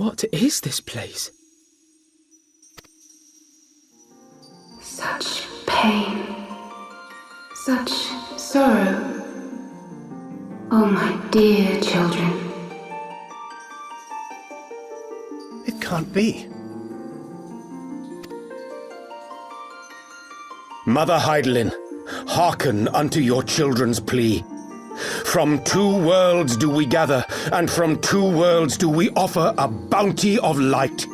What is this place? Such pain. Such sorrow. Oh, my dear children. It can't be. Mother Hydaelyn, hearken unto your children's plea. From two worlds do we gather, and from two worlds do we offer a bounty of light.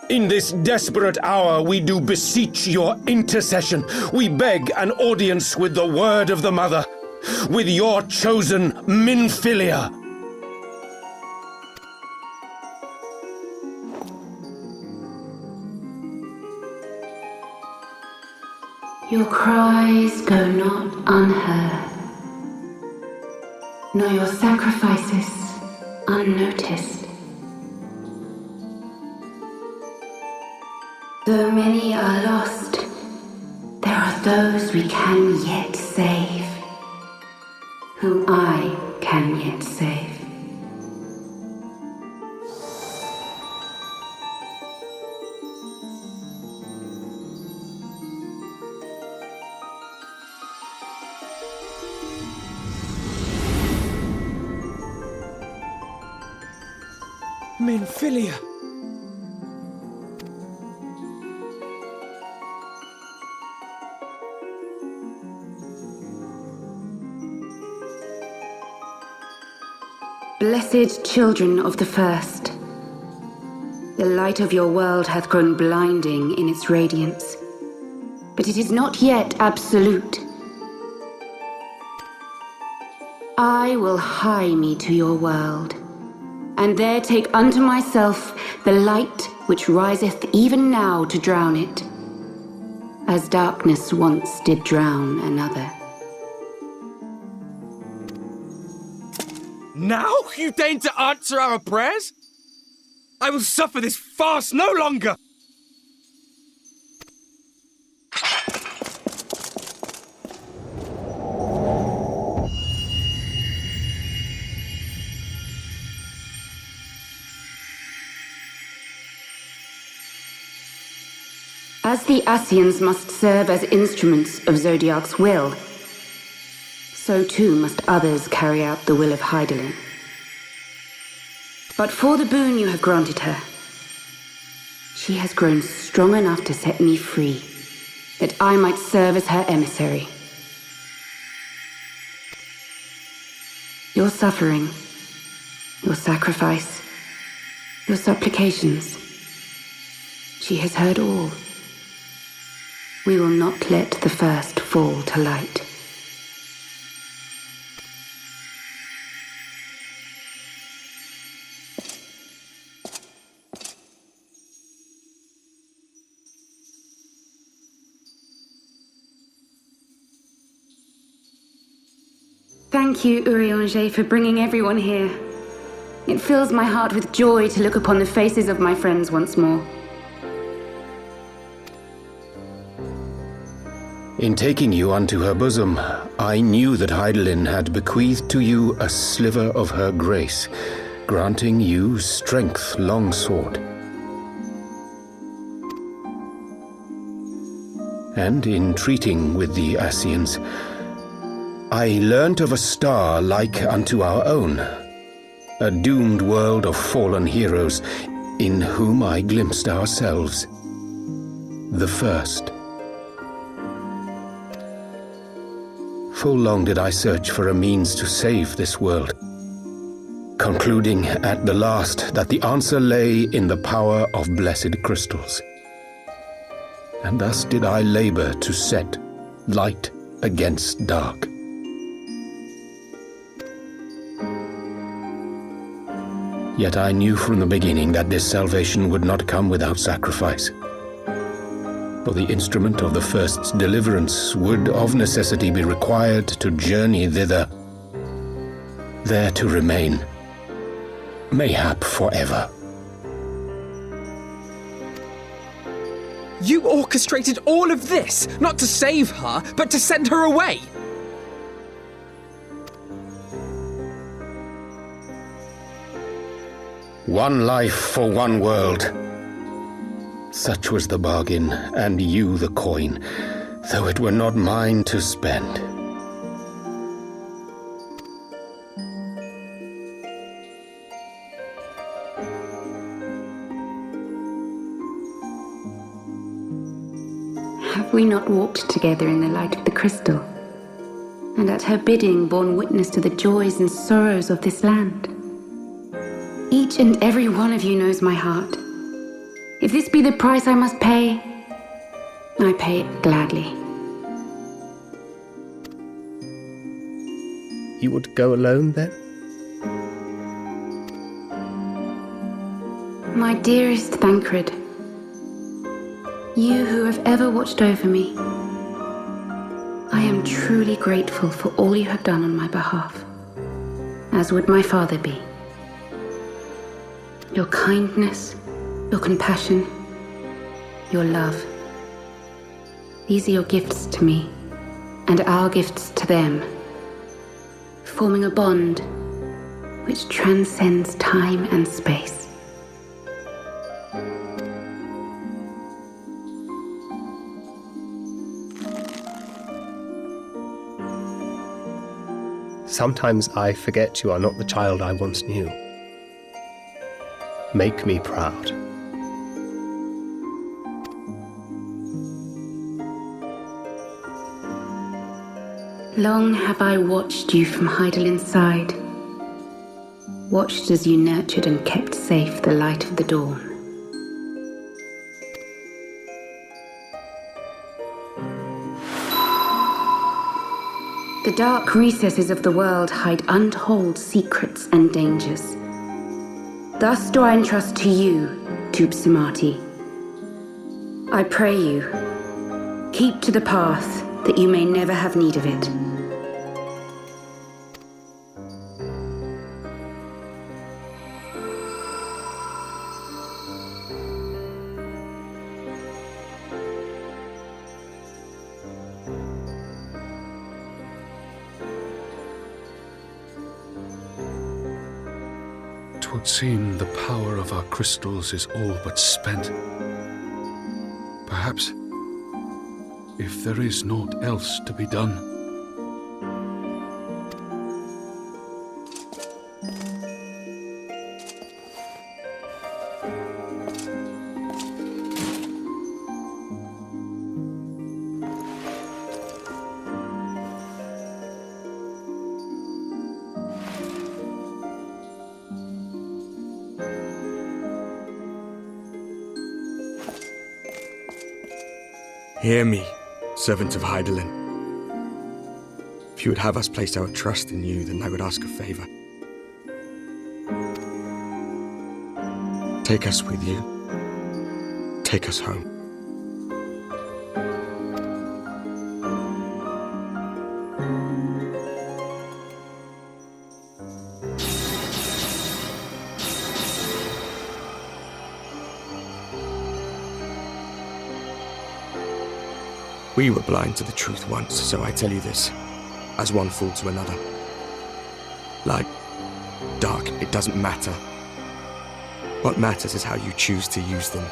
In this desperate hour we do beseech your intercession. We beg an audience with the word of the Mother, with your chosen Minfilia. Your cries go not unheard, nor your sacrifices unnoticed. Though many are lost, there are those we can yet save, whom I can yet save. Minfilia! Blessed children of the First, the light of your world hath grown blinding in its radiance, but it is not yet absolute. I will hie me to your world, and there take unto myself the light which riseth even now to drown it, as darkness once did drown another. Now you deign to answer our prayers? I will suffer this farce no longer! As the Ascians must serve as instruments of Zodiark's will, so too must others carry out the will of Hydaelyn. But for the boon you have granted her, she has grown strong enough to set me free, that I might serve as her emissary. Your suffering, your sacrifice, your supplications, she has heard all. We will not let the first fall to light. Thank you, Urianger, for bringing everyone here. It fills my heart with joy to look upon the faces of my friends once more. In taking you unto her bosom, I knew that Hydaelyn had bequeathed to you a sliver of her grace, granting you strength long sought. And in treating with the Ascians, I learnt of a star like unto our own, a doomed world of fallen heroes, in whom I glimpsed ourselves, the first. Full long did I search for a means to save this world, concluding at the last that the answer lay in the power of blessed crystals. And thus did I labor to set light against dark. Yet I knew from the beginning that this salvation would not come without sacrifice. For the instrument of the first's deliverance would of necessity be required to journey thither, there to remain, mayhap forever. You orchestrated all of this, not to save her, but to send her away! One life for one world. Such was the bargain, and you the coin, though it were not mine to spend. Have we not walked together in the light of the crystal, and at her bidding borne witness to the joys and sorrows of this land? Each and every one of you knows my heart. If this be the price I must pay, I pay it gladly. You would go alone, then? My dearest Thancred, you who have ever watched over me, I am truly grateful for all you have done on my behalf, as would my father be. Your kindness, your compassion, your love. These are your gifts to me, and our gifts to them, forming a bond which transcends time and space. Sometimes I forget you are not the child I once knew. Make me proud. Long have I watched you from Hydalin's side, watched as you nurtured and kept safe the light of the dawn. The dark recesses of the world hide untold secrets and dangers. Thus do I entrust to you, Tubsimati. I pray you, keep to the path that you may never have need of it. Twould seem the power of our crystals is all but spent. Perhaps, if there is naught else to be done. Hear me, servant of Hydaelyn. If you would have us place our trust in you, then I would ask a favor. Take us with you. Take us home. We were blind to the truth once, so I tell you this, as one fool to another. Light, dark, it doesn't matter. What matters is how you choose to use them.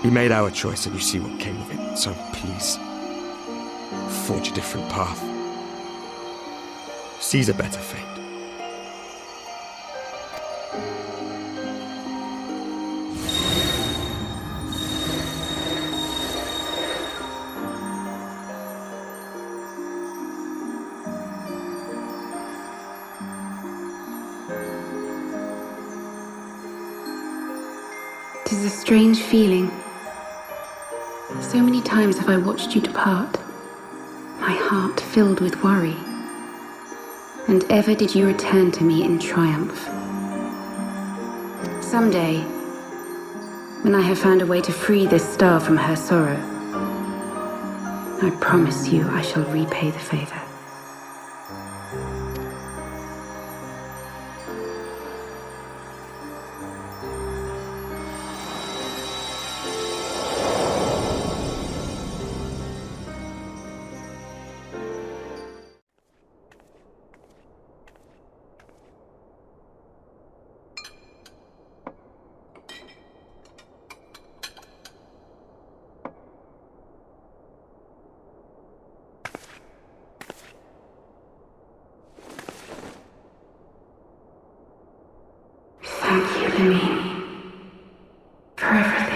We made our choice and you see what came of it, so please, forge a different path. Seize a better fate. It is a strange feeling. So many times have I watched you depart, my heart filled with worry. And ever did you return to me in triumph. Someday, when I have found a way to free this star from her sorrow, I promise you I shall repay the favor. for me. For everything.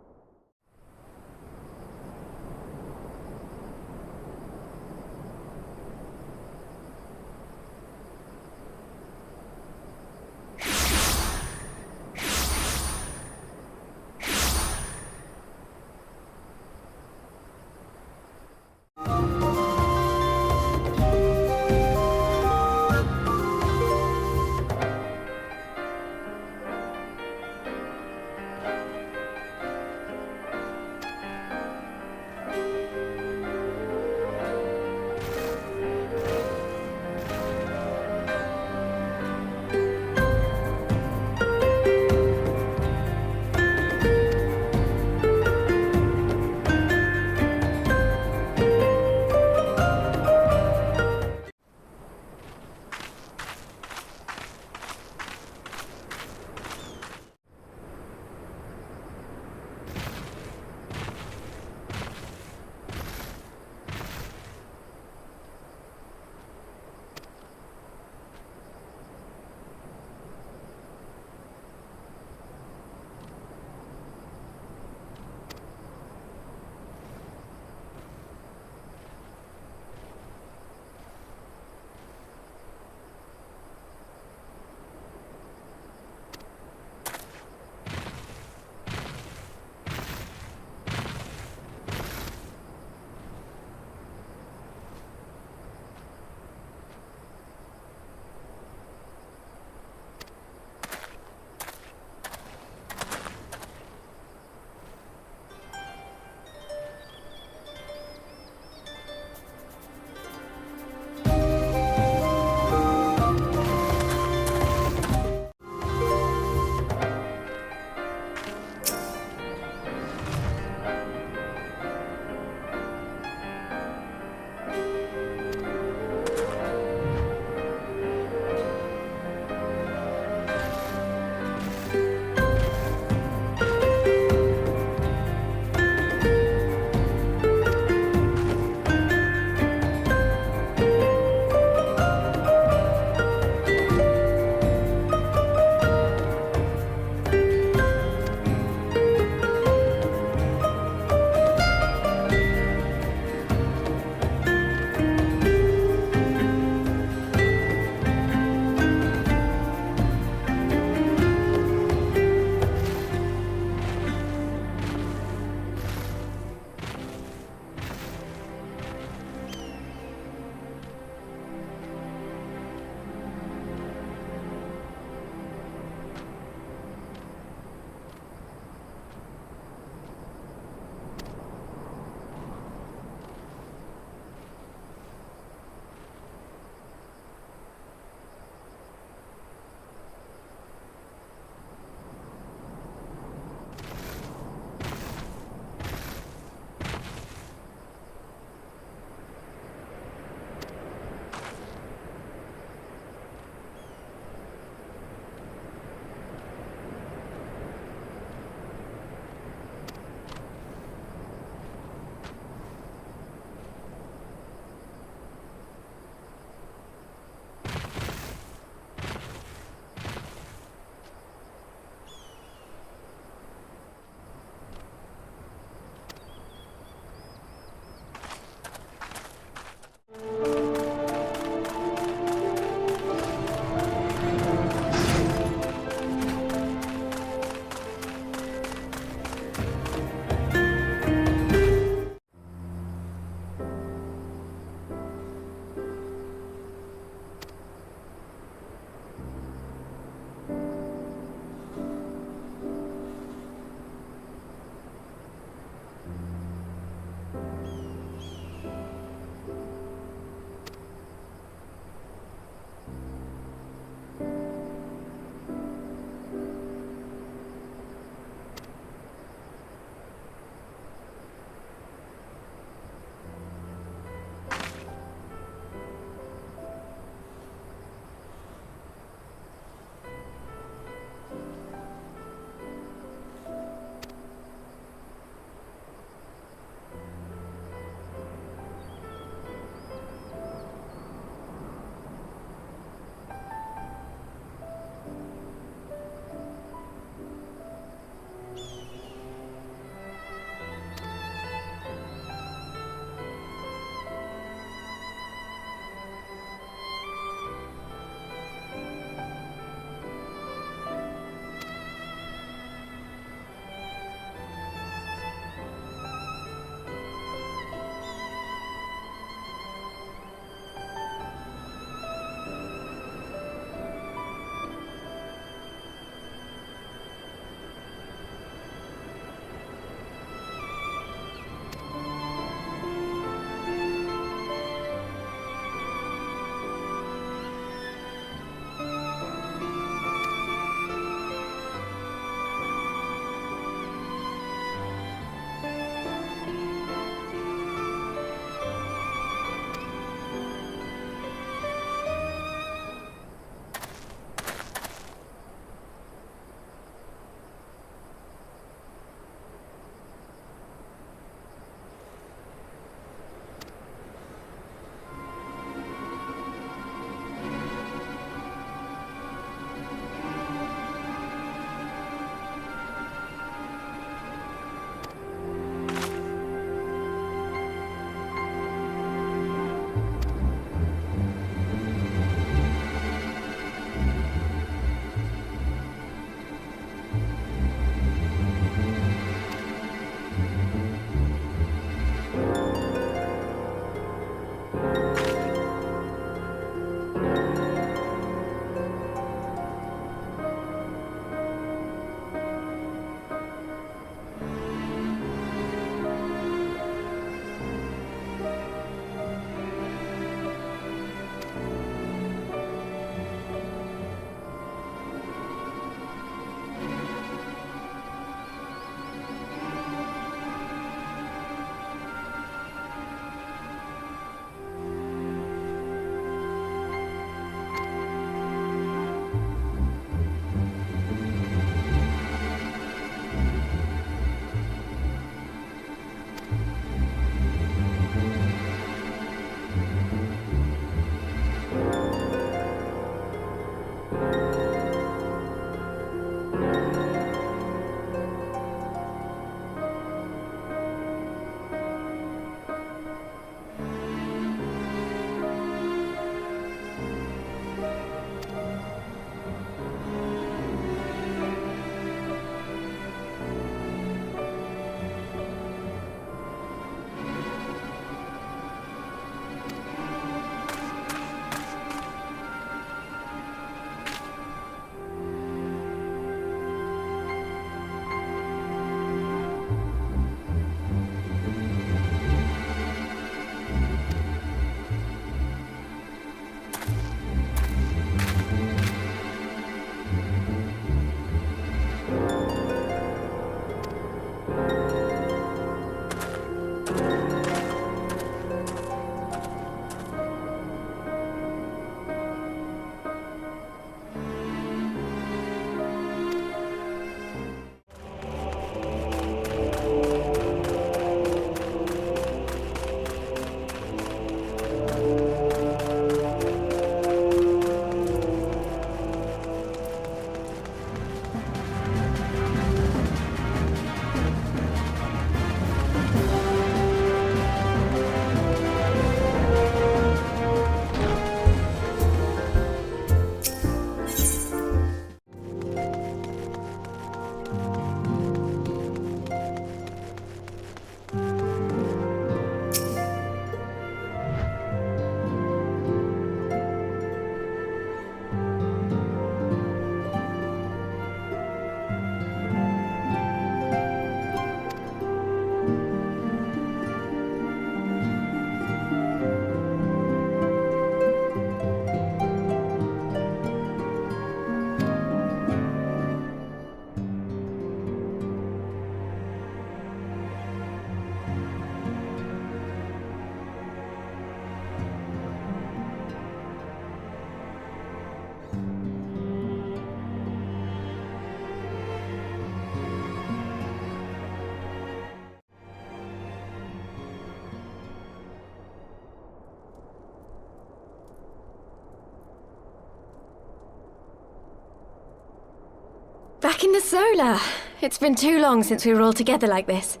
Back in the solar. It's been too long since we were all together like this.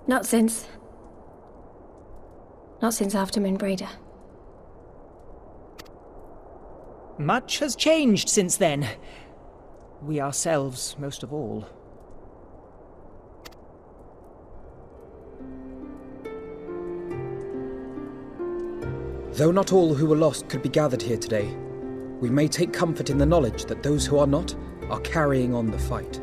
Not since after Moonbreeder. Much has changed since then. We ourselves, most of all. Though not all who were lost could be gathered here today, we may take comfort in the knowledge that those who are not are carrying on the fight.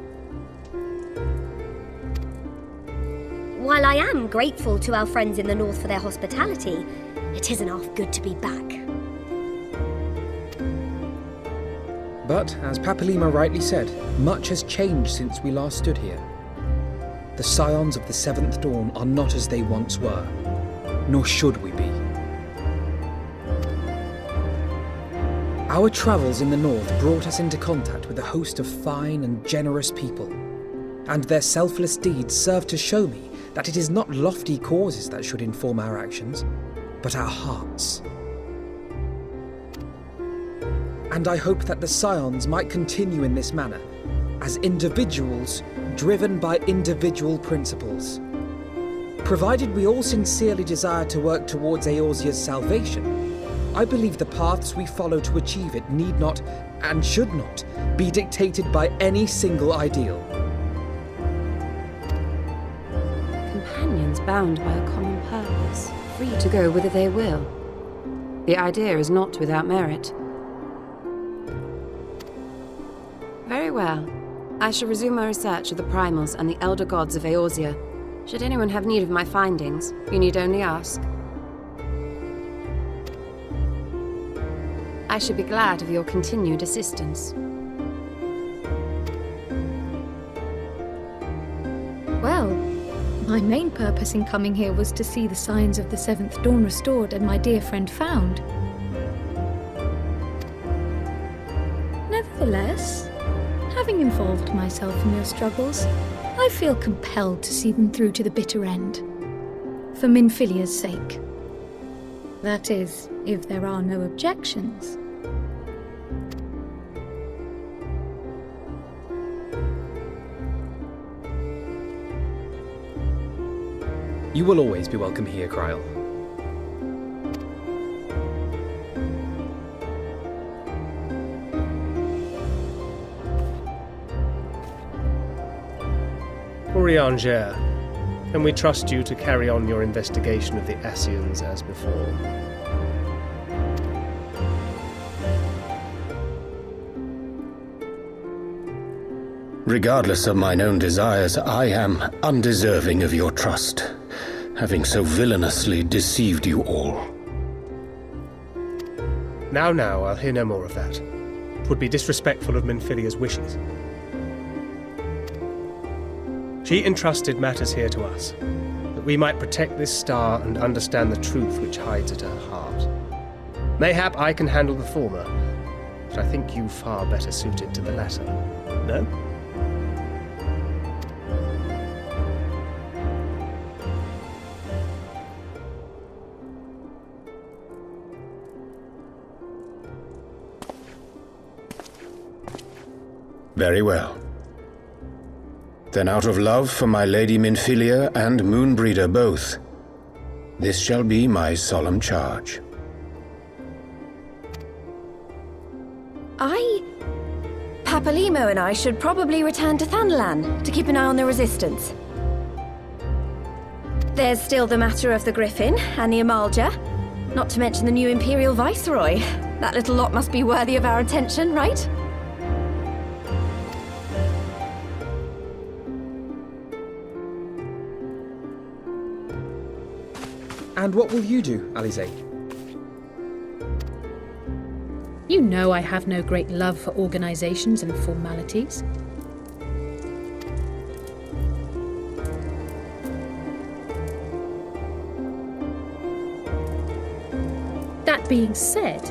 While I am grateful to our friends in the north for their hospitality, it isn't half good to be back. But, as Papalima rightly said, much has changed since we last stood here. The Scions of the Seventh Dawn are not as they once were, nor should we be. Our travels in the north brought us into contact with a host of fine and generous people, and their selfless deeds serve to show me that it is not lofty causes that should inform our actions, but our hearts. And I hope that the Scions might continue in this manner, as individuals driven by individual principles. Provided we all sincerely desire to work towards Eorzea's salvation, I believe the paths we follow to achieve it need not, and should not, be dictated by any single ideal. Companions bound by a common purpose, free to go whither they will. The idea is not without merit. Very well. I shall resume my research of the primals and the elder gods of Eorzea. Should anyone have need of my findings, you need only ask. I should be glad of your continued assistance. Well, my main purpose in coming here was to see the signs of the Seventh Dawn restored and my dear friend found. Nevertheless, having involved myself in your struggles, I feel compelled to see them through to the bitter end. For Minfilia's sake. That is, if there are no objections. You will always be welcome here, Kryl. Urianger, can we trust you to carry on your investigation of the Ascians as before? Regardless of mine own desires, I am undeserving of your trust, having so villainously deceived you all. Now, I'll hear no more of that. 'Twould be disrespectful of Minfilia's wishes. She entrusted matters here to us, that we might protect this star and understand the truth which hides at her heart. Mayhap I can handle the former, but I think you far better suited to the latter. No? Very well. Then out of love for my Lady Minfilia and Moonbreeder both, this shall be my solemn charge. Papalimo and I should probably return to Thanalan to keep an eye on the Resistance. There's still the matter of the Griffin and the Amalja, not to mention the new Imperial Viceroy. That little lot must be worthy of our attention, right? And what will you do, Alize? You know I have no great love for organizations and formalities. That being said,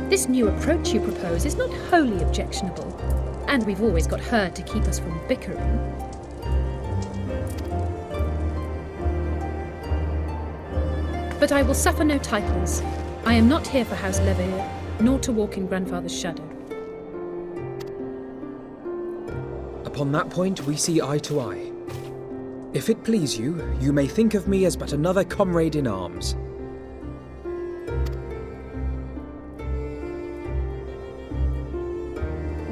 this new approach you propose is not wholly objectionable, and we've always got her to keep us from bickering. But I will suffer no titles. I am not here for House Leveilleur, nor to walk in Grandfather's shadow. Upon that point, we see eye to eye. If it please you, you may think of me as but another comrade in arms.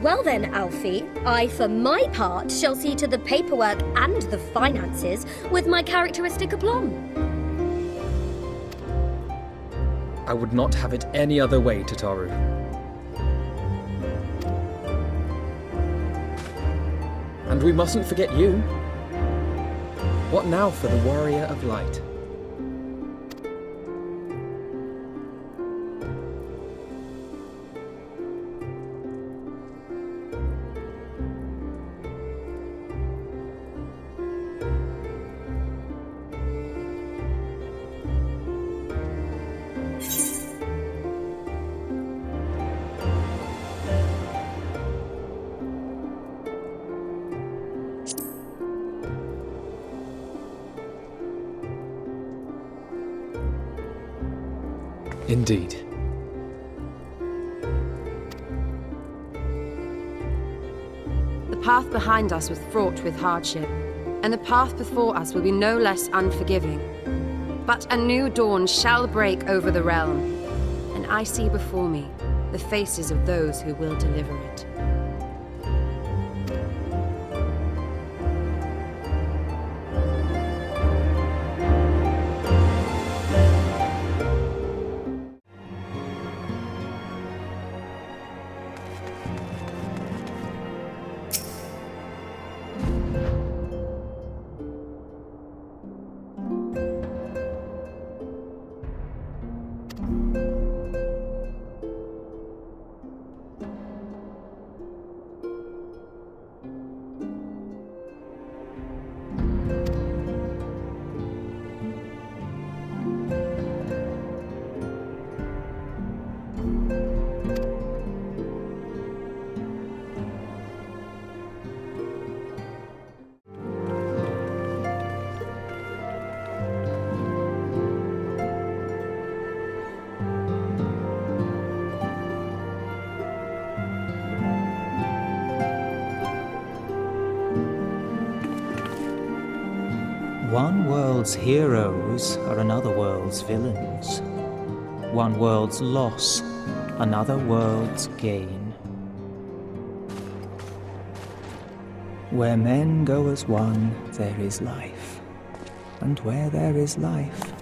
Well then, Alfie, I, for my part, shall see to the paperwork and the finances with my characteristic aplomb. I would not have it any other way, Tataru. And we mustn't forget you. What now for the Warrior of Light? Indeed. The path behind us was fraught with hardship, and the path before us will be no less unforgiving. But a new dawn shall break over the realm, and I see before me the faces of those who will deliver it. One world's heroes are another world's villains. One world's loss, another world's gain. Where men go as one, there is life. And where there is life,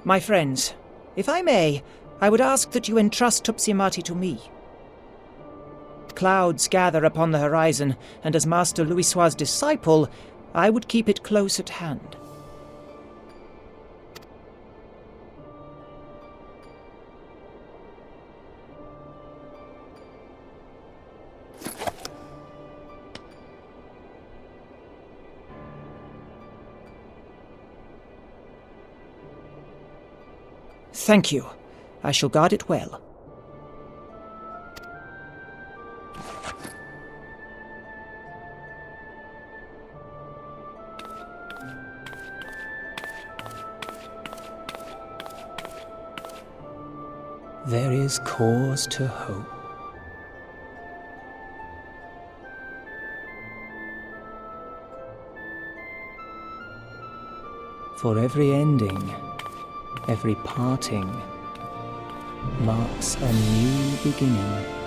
my friends, if I may, I would ask that you entrust Tupsimati to me. Clouds gather upon the horizon, and as Master Louisoix's disciple, I would keep it close at hand. Thank you. I shall guard it well. There is cause to hope. For every ending, every parting marks a new beginning.